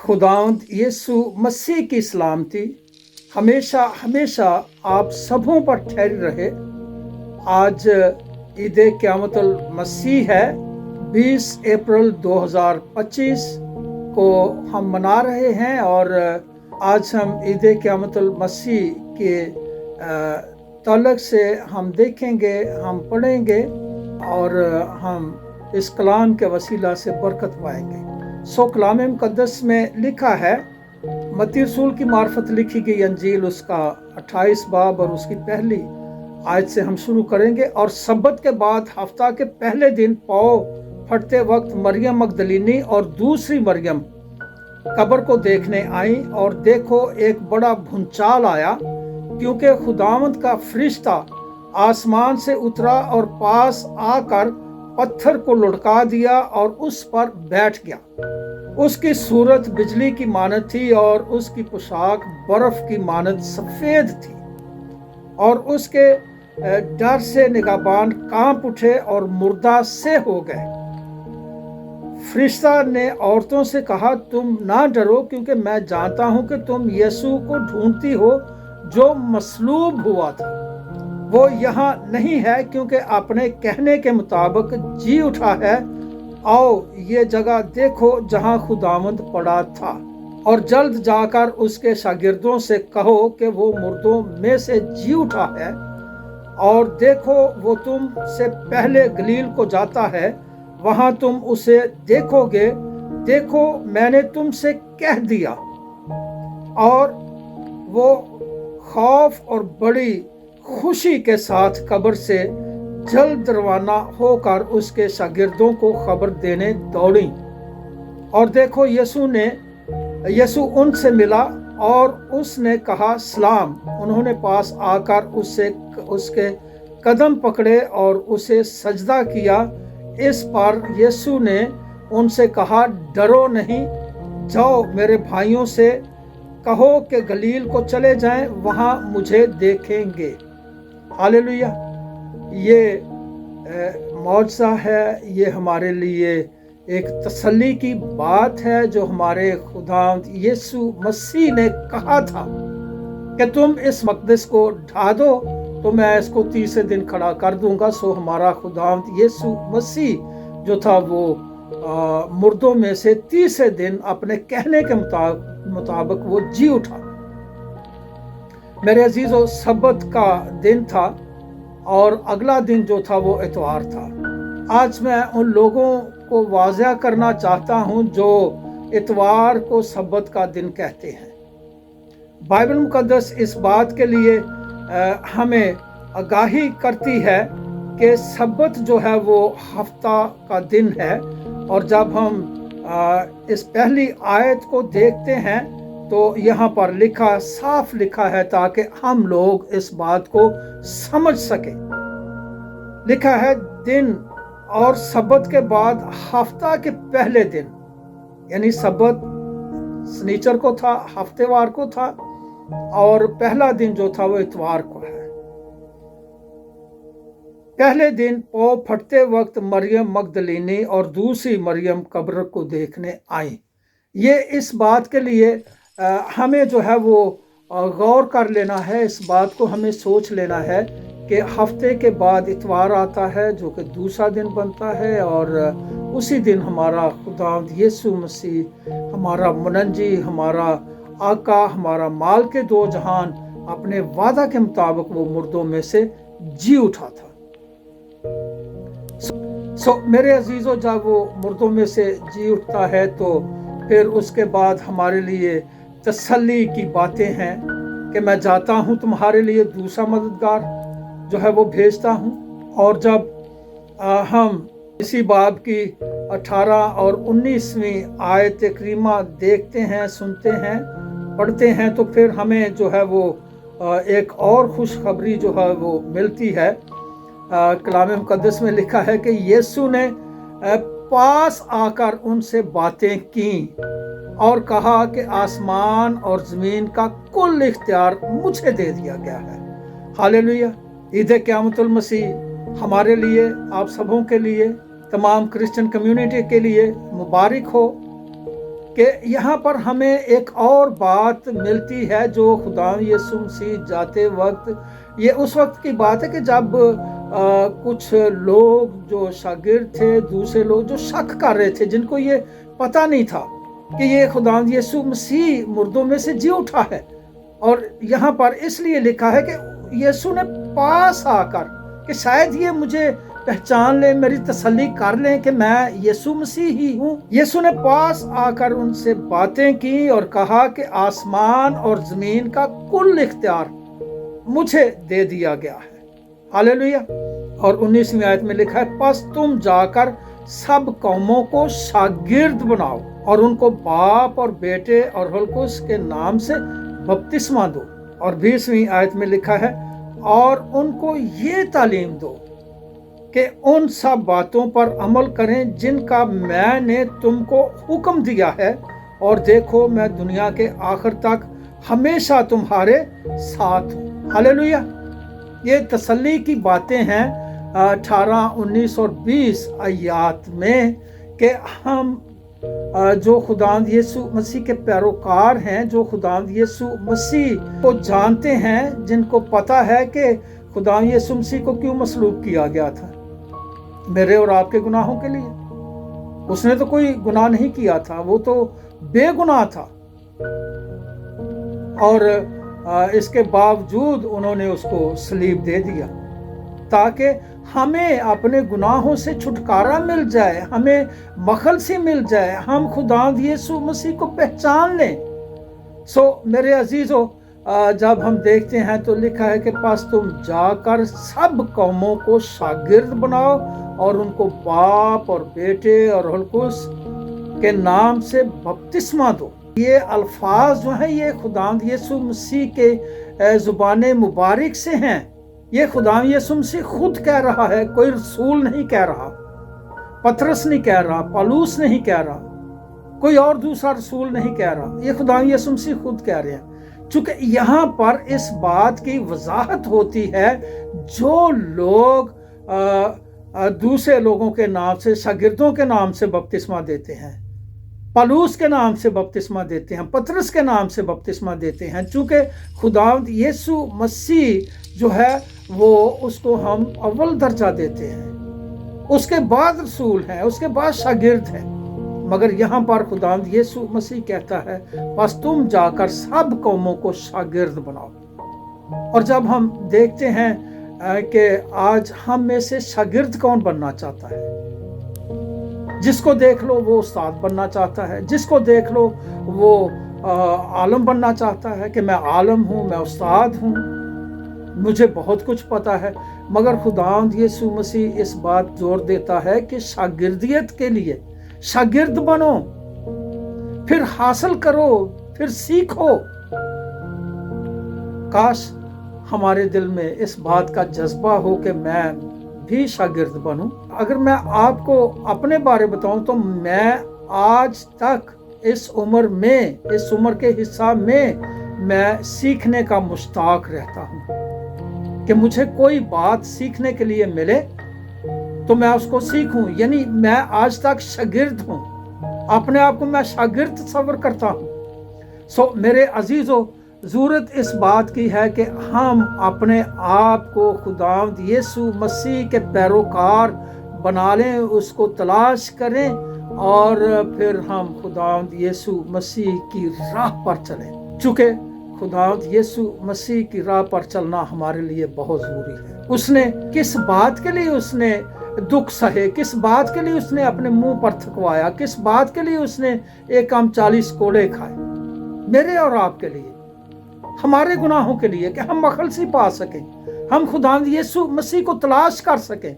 खुदावंद यीशु मसीह की सलामती हमेशा हमेशा आप सबों पर ठहरी रहे। आज ईद क़यामतुल मसीह है। 20 अप्रैल 2025 को हम मना रहे हैं और आज हम ईद क़यामतुल मसीह के ताल्लुक़ से हम देखेंगे, हम पढ़ेंगे और हम इस कलाम के वसीला से बरकत पाएंगे। कलाम मुक़द्दस में लिखा है, मत्ती रसूल की मार्फत लिखी गई अंजील उसका 28 बाब और उसकी पहली आयत से हम शुरू करेंगे। और सब्बत के बाद हफ्ता के पहले दिन पाँव फटते वक्त मरियम मगदलीनी और दूसरी मरियम कब्र को देखने आई, और देखो एक बड़ा भूचाल आया, क्योंकि खुदावंद का फरिश्ता आसमान से उतरा और पास आकर पत्थर को लुढ़का दिया और उस पर बैठ गया। उसकी सूरत बिजली की मानद थी और उसकी पोशाक बर्फ की मानद सफेद थी, और उसके डर से निगाहबान कांप उठे और मुर्दा से हो गए। फरिश्ता ने औरतों से कहा, तुम ना डरो, क्योंकि मैं जानता हूं कि तुम यीशु को ढूंढती हो जो मसलूब हुआ था। वो यहाँ नहीं है, क्योंकि अपने कहने के मुताबिक जी उठा है। आओ ये जगह देखो जहाँ खुदावंद पड़ा था, और जल्द जाकर उसके शागिर्दों से कहो कि वो मुर्दों में से जी उठा है, और देखो वो तुम से पहले गलील को जाता है, वहाँ तुम उसे देखोगे। देखो मैंने तुमसे कह दिया। और वो खौफ और बड़ी खुशी के साथ कब्र से जल्द रवाना होकर उसके शागिर्दों को खबर देने दौड़ी। और देखो यीशु उनसे मिला और उसने कहा, सलाम। उन्होंने पास आकर उसके कदम पकड़े और उसे सजदा किया। इस पर यीशु ने उनसे कहा, डरो नहीं, जाओ मेरे भाइयों से कहो कि गलील को चले जाएं, वहां मुझे देखेंगे। हालेलुया। ये मौजज़ा है, ये हमारे लिए एक तसल्ली की बात है जो हमारे खुदावंद यीशु मसीह ने कहा था कि तुम इस मक़दस को ढा दो तो मैं इसको तीसरे दिन खड़ा कर दूंगा। सो हमारा खुदावंद यीशु मसीह जो था वो मुर्दों में से तीसरे दिन अपने कहने के मुताबिक वो जी उठा। मेरे अजीजों, सब्बत का दिन था और अगला दिन जो था वो इतवार था। आज मैं उन लोगों को वाज़ह करना चाहता हूं जो इतवार को सब्बत का दिन कहते हैं। बाइबल मुक़द्दस इस बात के लिए हमें आगाही करती है कि सब्बत जो है वो हफ्ता का दिन है। और जब हम इस पहली आयत को देखते हैं तो यहाँ पर साफ लिखा है, ताकि हम लोग इस बात को समझ सके। लिखा है, दिन और सब्बत के बाद हफ्ता के पहले दिन, यानी सब्बत सनीचर को था, हफ्तेवार को था, और पहला दिन जो था वो इतवार को है। पहले दिन पाँव फटते वक्त मरियम मगदलीनी और दूसरी मरियम कब्र को देखने आई। ये इस बात के लिए हमें जो है वो गौर कर लेना है, इस बात को हमें सोच लेना है कि हफ्ते के बाद इतवार आता है जो कि दूसरा दिन बनता है, और उसी दिन हमारा खुदावंद यीशु मसीह, हमारा मुनज्जी, हमारा आका, हमारा माल के दो जहान अपने वादा के मुताबिक वो मुर्दों में से जी उठा था। मेरे अजीजों, जब वो मुर्दों में से जी उठता है तो फिर उसके बाद हमारे लिए तसल्ली की बातें हैं कि मैं जाता हूं तुम्हारे लिए दूसरा मददगार जो है वो भेजता हूं। और जब हम इसी बाब की 18 और 19वीं आयत करीमा देखते हैं, सुनते हैं, पढ़ते हैं, तो फिर हमें जो है वो एक और खुशखबरी जो है वो मिलती है। कलाम मुक़द्दस में लिखा है कि यीशु ने पास आकर उनसे बातें की और कहा कि आसमान और ज़मीन का कुल इख्तियार मुझे दे दिया गया है। हालेलुया। ईद क़यामतुल मसीह हमारे लिए, आप सबों के लिए, तमाम क्रिश्चियन कम्युनिटी के लिए मुबारक हो। कि यहाँ पर हमें एक और बात मिलती है जो खुदा यीशु मसीह जाते वक्त, ये उस वक्त की बात है कि जब कुछ लोग जो शागिर्द थे, दूसरे लोग जो शक कर रहे थे, जिनको ये पता नहीं था कि ये खुदा यीशु मसीह मुर्दों में से जी उठा है। और यहाँ पर इसलिए लिखा है कि यीशु ने पास आकर, कि शायद ये मुझे पहचान ले, मेरी तसल्ली कर लें कि मैं यीशु मसीह ही हूँ। यीशु ने पास आकर उनसे बातें की और कहा कि आसमान और जमीन का कुल इख्तियार मुझे दे दिया गया है। हालेलुया। और 19वीं आयत में लिखा है, बस तुम जाकर सब कौमों को शागिर्द बनाओ और उनको बाप और बेटे और हुलकुस के नाम से बपतिस्मा दो। और 20वीं आयत में लिखा है, और उनको ये तालीम दो कि उन सब बातों पर अमल करें जिनका मैंने तुमको हुक्म दिया है, और देखो मैं दुनिया के आखिर तक हमेशा तुम्हारे साथ हूँ। हालेलुया। ये तसल्ली की बातें हैं 18, 19 और 20 आयात में कि हम जो खुदावंद यीशु मसीह के पैरोकार हैं, जो खुदावंद यीशु मसीह को जानते हैं, जिनको पता है कि खुदावंद यीशु मसीह को क्यों मसलूब किया गया था, मेरे और आपके गुनाहों के लिए। उसने तो कोई गुनाह नहीं किया था, वो तो बेगुनाह था, और इसके बावजूद उन्होंने उसको सलीब दे दिया ताकि हमें अपने गुनाहों से छुटकारा मिल जाए, हमें मखलसी मिल जाए, हम खुदावंद यीशु मसीह को पहचान लें। मेरे अजीजों, जब हम देखते हैं तो लिखा है कि पास तुम जाकर सब कौमों को शागिर्द बनाओ और उनको बाप और बेटे और हुलकुस के नाम से बपतिस्मा दो। ये अल्फाज जो हैं ये खुदावंद यीशु मसीह के ज़ुबान मुबारक से हैं। ये खुदावंद यीशु मसीह खुद कह रहा है, कोई रसूल नहीं कह रहा, पतरस नहीं कह रहा, पौलुस नहीं कह रहा, कोई और दूसरा रसूल नहीं कह रहा, ये खुदावंद यीशु मसीह खुद कह रहे हैं। चूंकि यहाँ पर इस बात की वजाहत होती है, जो लोग दूसरे लोगों के नाम से, शागिर्दों के नाम से बपतिस्मा देते हैं, पौलुस के नाम से बपतिस्मा देते हैं, पतरस के नाम से बपतिस्मा देते हैं, चूंकि खुदावंद यीशु मसीह जो है वो उसको हम अव्वल दर्जा देते हैं, उसके बाद रसूल हैं, उसके बाद शागिर्द हैं। मगर यहाँ पर खुदावंद यीशु मसीह कहता है, बस तुम जाकर सब कौमों को शागिर्द बनाओ। और जब हम देखते हैं कि आज हम में से शागिर्द कौन बनना चाहता है, जिसको देख लो वो उस्ताद बनना चाहता है, जिसको देख लो वो आलम बनना चाहता है कि मैं आलम हूँ, मैं उस्ताद हूँ, मुझे बहुत कुछ पता है। मगर खुदावंद यीशु मसीह इस बात जोर देता है कि शागिर्दियत के लिए शागिर्द बनो, फिर हासिल करो, फिर सीखो। काश हमारे दिल में इस बात का जज्बा हो कि मैं भी शागिर्द बनूं। अगर मैं आपको अपने बारे बताऊं तो मैं आज तक इस उम्र में, इस उम्र के हिस्सा में मैं सीखने का मुश्ताक रहता हूं कि मुझे कोई बात सीखने के लिए मिले तो मैं उसको सीखूं। यानी मैं आज तक शागिर्द हूं, अपने आप को मैं शागिर्द तस्वर करता हूं। मेरे अजीजों, ज़रूरत इस बात की है कि हम अपने आप को खुदावंद यीशु मसीह के पैरोकार बना लें, उसको तलाश करें और फिर हम खुदावंद यीशु मसीह की राह पर चलें। चूँकि खुदावंद यीशु मसीह की राह पर चलना हमारे लिए बहुत ज़रूरी है। उसने किस बात के लिए उसने दुख सहे, किस बात के लिए उसने अपने मुंह पर थकवाया, किस बात के लिए उसने एक काम 40 कोड़े खाए, मेरे और आपके लिए, हमारे गुनाहों के लिए, कि हम मखलसी पा सकें, हम खुदावंद यीशु मसीह को तलाश कर सकें,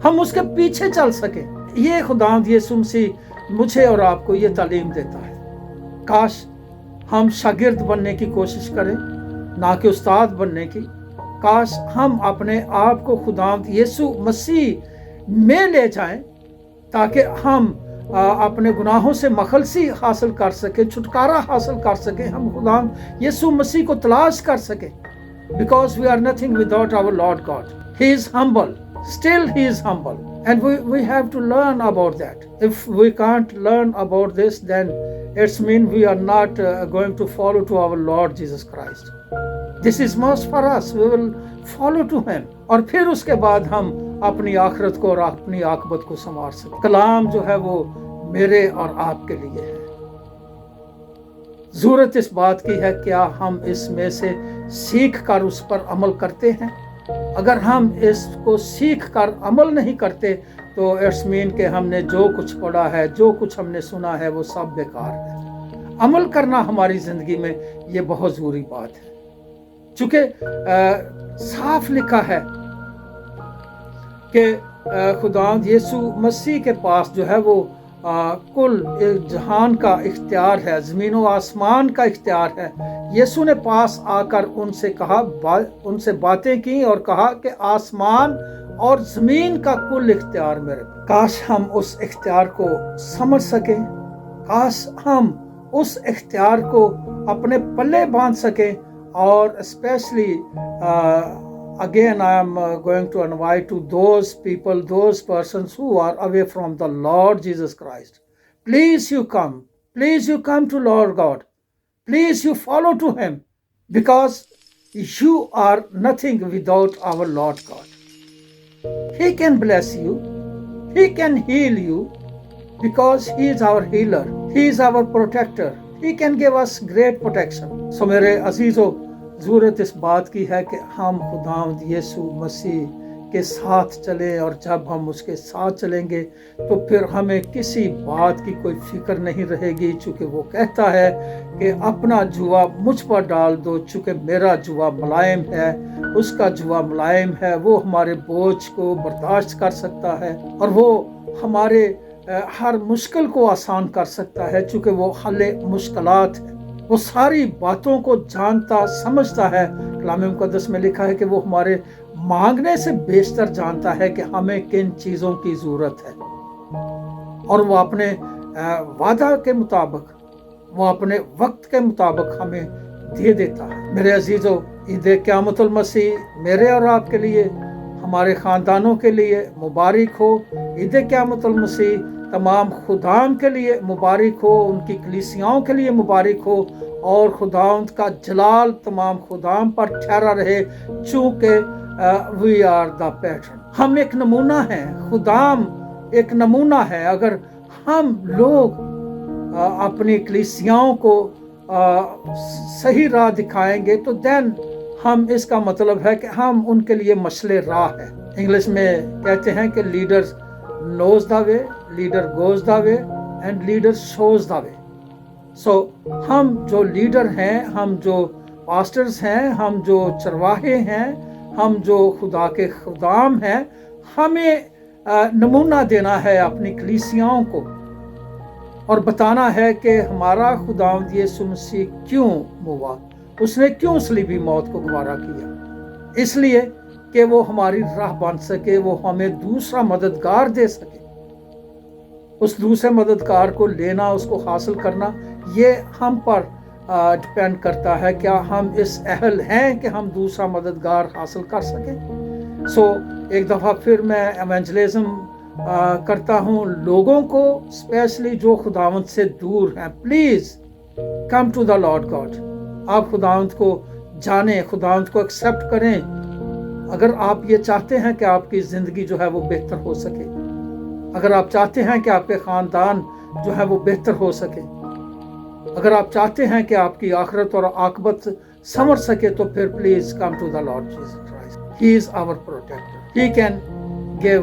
हम उसके पीछे चल सकें। ये खुदावंद यीशु मसीह मुझे और आपको ये तालीम देता है। काश हम शागिर्द बनने की कोशिश करें, ना कि उस्ताद बनने की। काश हम अपने आप को खुदावंद यीशु मसीह में ले जाएं ताकि हम अपने गुनाहों से मखलसी हासिल कर सके, छुटकारा हासिल कर सके, हम खुदावंद यीशु मसीह को तलाश कर सके। Because we are nothing without our Lord God. He is humble, Still he is humble. And we have to learn about that. If we can't learn about this, then it's mean we are not going to follow to our Lord Jesus Christ. This is must for us. We will follow to him. اور پھر اس کے بعد ہم اپنی آخرت کو اور اپنی عاقبت کو سنوار سکتے. کلام جو ہے وہ میرے اور آپ کے لیے ہے. ضرورت اس بات کی ہے کیا ہم اس میں سے سیکھ کر اس پر عمل کرتے ہیں. اگر ہم اس کو سیکھ کر عمل نہیں کرتے تو اٹس مین کہ ہم نے جو کچھ پڑھا ہے، جو کچھ ہم نے سنا ہے، وہ سب بیکار ہے. عمل کرنا ہماری زندگی میں یہ بہت ضروری بات ہے. چونکہ صاف لکھا ہے کہ خداوند یسوع مسیح کے پاس جو ہے وہ کل جہان کا اختیار ہے، زمین و آسمان کا اختیار ہے. یسوع نے پاس آ کر ان سے کہا، ان سے باتیں کی اور کہا کہ آسمان اور زمین کا کل اختیار میرے. کاش ہم اس اختیار کو سمجھ سکیں، کاش ہم اس اختیار کو اپنے پلے باندھ سکیں. اور especially again I am going to invite to those people, those persons who are away from the Lord Jesus Christ. Please you come to Lord God. Please you follow to him, because you are nothing without our Lord God. He can bless you, he can heal you, because he is our healer, he is our protector, he can give us great protection. So میرے عزیزو، ضرورت اس بات کی ہے کہ ہم خداوند یسوع مسیح کے ساتھ چلیں، اور جب ہم اس کے ساتھ چلیں گے تو پھر ہمیں کسی بات کی کوئی فکر نہیں رہے گی. چونکہ وہ کہتا ہے کہ اپنا جوا مجھ پر ڈال دو، چونکہ میرا جوا ملائم ہے، اس کا جوا ملائم ہے. وہ ہمارے بوجھ کو برداشت کر سکتا ہے، اور وہ ہمارے ہر مشکل کو آسان کر سکتا ہے، چونکہ وہ حل مشکلات ہے. وہ ساری باتوں کو جانتا سمجھتا ہے. کلام مقدس میں لکھا ہے کہ وہ ہمارے مانگنے سے بیشتر جانتا ہے کہ ہمیں کن چیزوں کی ضرورت ہے، اور وہ اپنے وعدہ کے مطابق، وہ اپنے وقت کے مطابق ہمیں دے دیتا ہے. میرے عزیزو، عید قیامت المسیح میرے اور آپ کے لیے، ہمارے خاندانوں کے لیے مبارک ہو. عید قیامت المسیح تمام خداوند کے لیے مبارک ہو، ان کی کلیسیاؤں کے لیے مبارک ہو، اور خداوند کا جلال تمام خداوند پر ٹھہرا رہے، چونکہ وی آر دا پیٹرن. ہم ایک نمونہ ہیں، خداوند ایک نمونہ ہے. اگر ہم لوگ اپنی کلیسیاؤں کو صحیح راہ دکھائیں گے تو دین ہم اس کا مطلب ہے کہ ہم ان کے لیے مشعل راہ ہے. انگلش میں کہتے ہیں کہ leader knows the way, leader goes the way, and leader shows the way. So ہم جو لیڈر ہیں، ہم جو پاسٹرز ہیں، ہم جو چرواہے ہیں، ہم جو خدا کے خدام ہیں، ہمیں نمونہ دینا ہے اپنی کلیسیاؤں کو، اور بتانا ہے کہ ہمارا خداوند یسوع مسیح کیوں ہوا. اس نے کیوں صلیبی موت کو گوارا کیا؟ اس لیے کہ وہ ہماری راہ بن سکے، وہ ہمیں دوسرا مددگار دے سکے. اس دوسرے مددگار کو لینا، اس کو حاصل کرنا، یہ ہم پر ڈپینڈ کرتا ہے کیا ہم اس اہل ہیں کہ ہم دوسرا مددگار حاصل کر سکیں. سو ایک دفعہ پھر میں ایونجلزم کرتا ہوں لوگوں کو، اسپیشلی جو خداوند سے دور ہیں. Please come to the Lord God. آپ خداوند کو جانیں، خداوند کو ایکسیپٹ کریں. اگر آپ یہ چاہتے ہیں کہ آپ کی زندگی جو ہے وہ بہتر ہو سکے، اگر آپ چاہتے ہیں کہ آپ کے خاندان جو ہے وہ بہتر ہو سکے، اگر آپ چاہتے ہیں کہ آپ کی آخرت اور عاقبت سنور سکے، تو پھر please come to the Lord Jesus Christ. He is our protector. He can give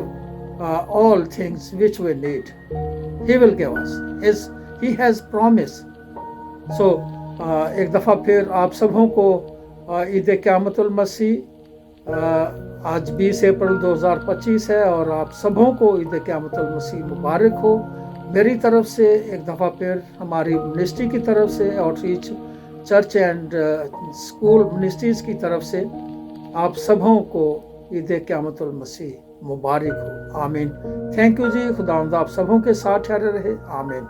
all things which we need. He will give us. He has promised. So ایک دفعہ پھر آپ سبوں کو عید قیامت المسیح، آج 20 اپریل 2025 ہے، اور آپ سبوں کو عید قیامت المسیح مبارک ہو. میری طرف سے ایک دفعہ پھر، ہماری منسٹری کی طرف سے، out reach church and school ministries کی طرف سے، آپ سبوں کو عید قیامت المسیح مبارک ہو. آمین. تھینک یو جی. خداوند آپ سبوں کے ساتھ ٹھہرے رہے. آمین.